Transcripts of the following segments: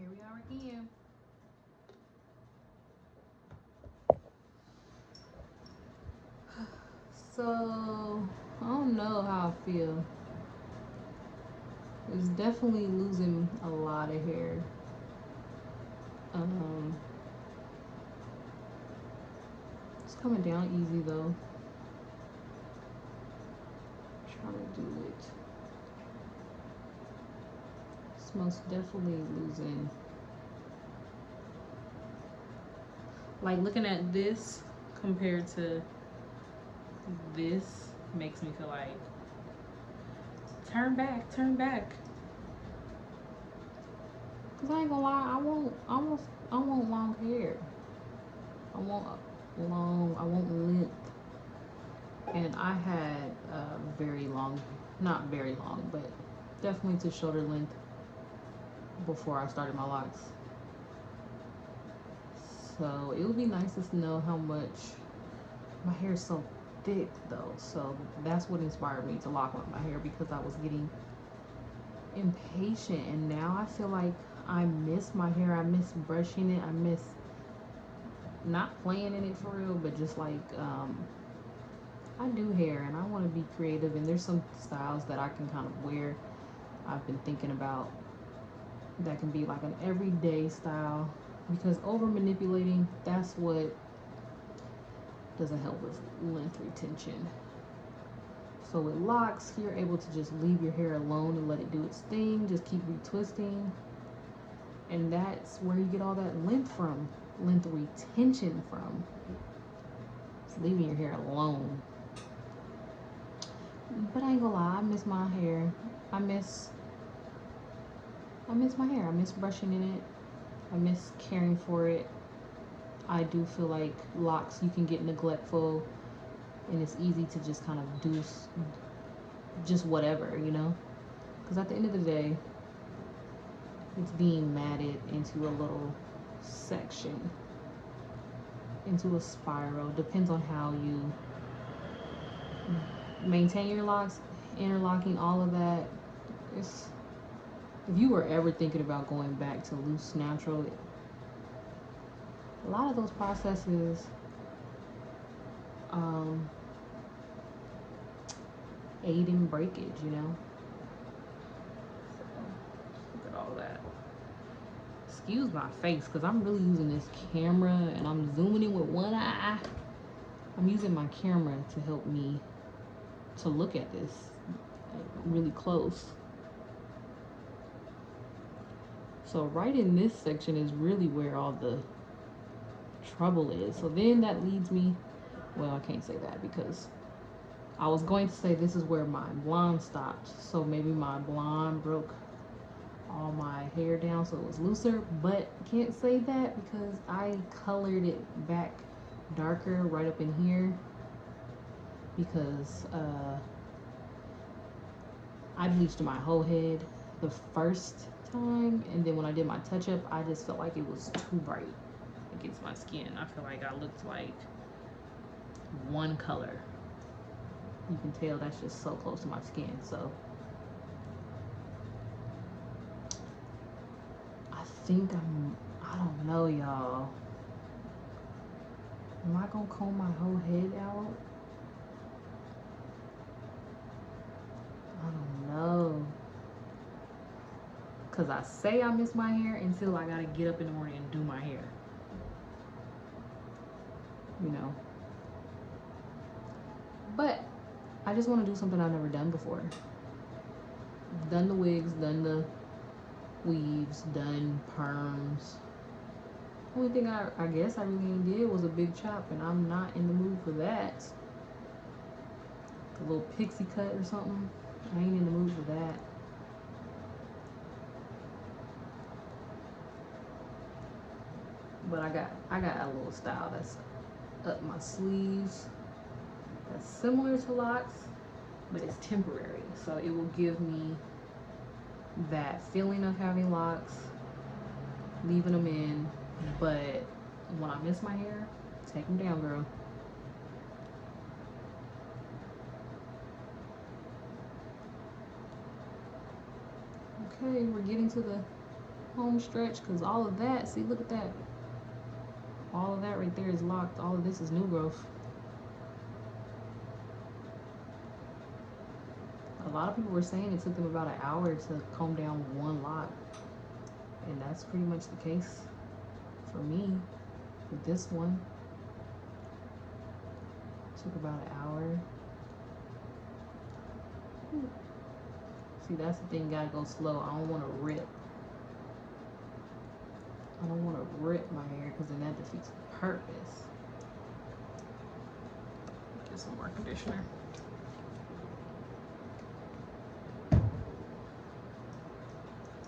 Here we are again. So, I don't know how I feel. It's definitely losing a lot of hair. It's coming down easy though. I'm trying to do it. It's most definitely losing. Like looking at this compared to this makes me feel like turn back, turn back. Cause I ain't gonna lie, I want long hair. I want length. And I had very long, not very long, but definitely to shoulder length before I started my locks. So it would be nice to know how much. My hair is so thick though, so that's what inspired me to lock up my hair, because I was getting impatient, and now I feel like I miss my hair. I miss brushing it. I miss not playing in it for real, but just like I do hair and I want to be creative, and there's some styles that I can kind of wear. I've been thinking about that can be like an everyday style, because over manipulating, that's what doesn't help with length retention. So with locks, you're able to just leave your hair alone and let it do its thing. Just keep retwisting, and that's where you get all that length from, length retention from. It's leaving your hair alone. But I ain't gonna lie, I miss my hair. I miss my hair. I miss brushing in it. I miss caring for it. I do feel like locks, you can get neglectful, and it's easy to just kind of do just whatever, you know? Because at the end of the day, it's being matted into a little section, into a spiral. Depends on how you maintain your locks, interlocking, all of that. It's, if you were ever thinking about going back to loose natural, a lot of those processes aid in breakage, you know? So, look at all that. Excuse my face, because I'm really using this camera and I'm zooming in with one eye. I'm using my camera to help me to look at this really close. So right in this section is really where all the trouble is. So then that leads me, well, I can't say that because I was going to say this is where my blonde stopped. So maybe my blonde broke all my hair down so it was looser, but can't say that because I colored it back darker right up in here, because I bleached my whole head the first time, and then when I did my touch-up, I just felt like it was too bright against my skin. I feel like I looked like one color. You can tell that's just so close to my skin. So I think I don't know, y'all. Am I gonna comb my whole head out? I don't know. Cause I say I miss my hair until I gotta get up in the morning and do my hair. You know? But I just want to do something I've never done before. Done the wigs, done the weaves, done perms. Only thing I guess I really did was a big chop, and I'm not in the mood for that. A little pixie cut or something. I ain't in the mood for that. But I got a little style that's up my sleeves. That's similar to locks, but it's temporary. So it will give me that feeling of having locks, leaving them in, but when I miss my hair, take them down, girl. Okay, we're getting to the home stretch, because all of that, see, look at that. All of that right there is locked. All of this is new growth. A lot of people were saying it took them about an hour to comb down one lock. And that's pretty much the case for me with this one. It took about an hour. See, that's the thing, gotta go slow. I don't want to rip. I don't want to rip my hair because then that defeats the purpose. Get some more conditioner.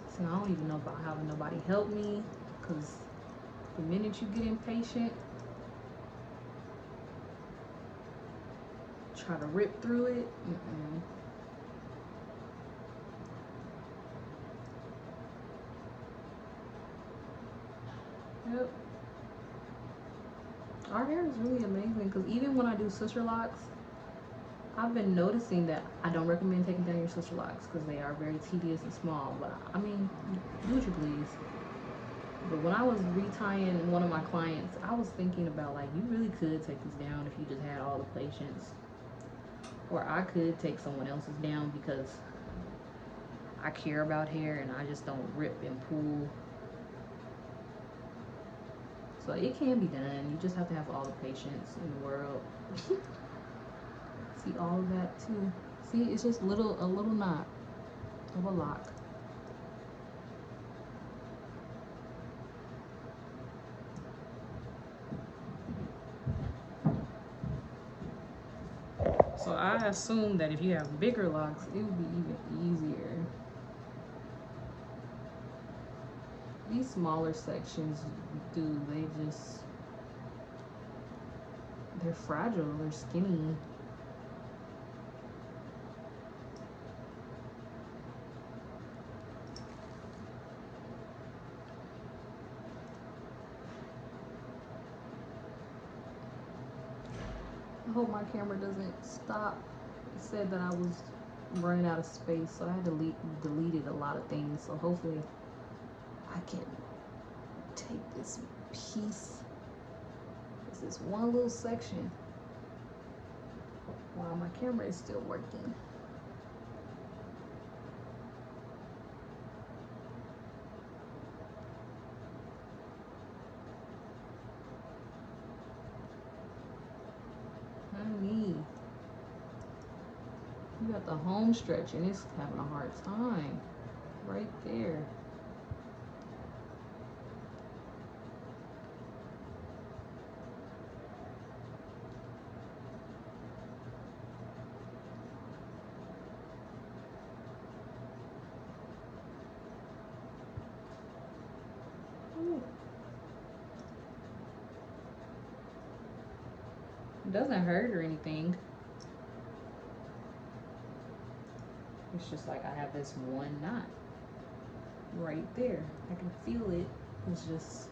See, I don't even know about having nobody help me, because the minute you get impatient, try to rip through it. Yep. Our hair is really amazing, because even when I do sister locks, I've been noticing that I don't recommend taking down your sister locks because they are very tedious and small. But I mean, do what you please. But when I was retying one of my clients, I was thinking about, like, you really could take this down if you just had all the patience. Or I could take someone else's down because I care about hair and I just don't rip and pull. So it can be done. You just have to have all the patience in the world. See all of that too. See, it's just a little knot of a lock. So I assume that if you have bigger locks, it would be even easier. These smaller sections, they're fragile, they're skinny. I hope my camera doesn't stop. It said that I was running out of space, so I had to deleted a lot of things. So hopefully I can take this piece. This is one little section while my camera is still working. Honey, you got the home stretch and it's having a hard time right there. Ooh. It doesn't hurt or anything. It's just like I have this one knot right there. I can feel it. It's just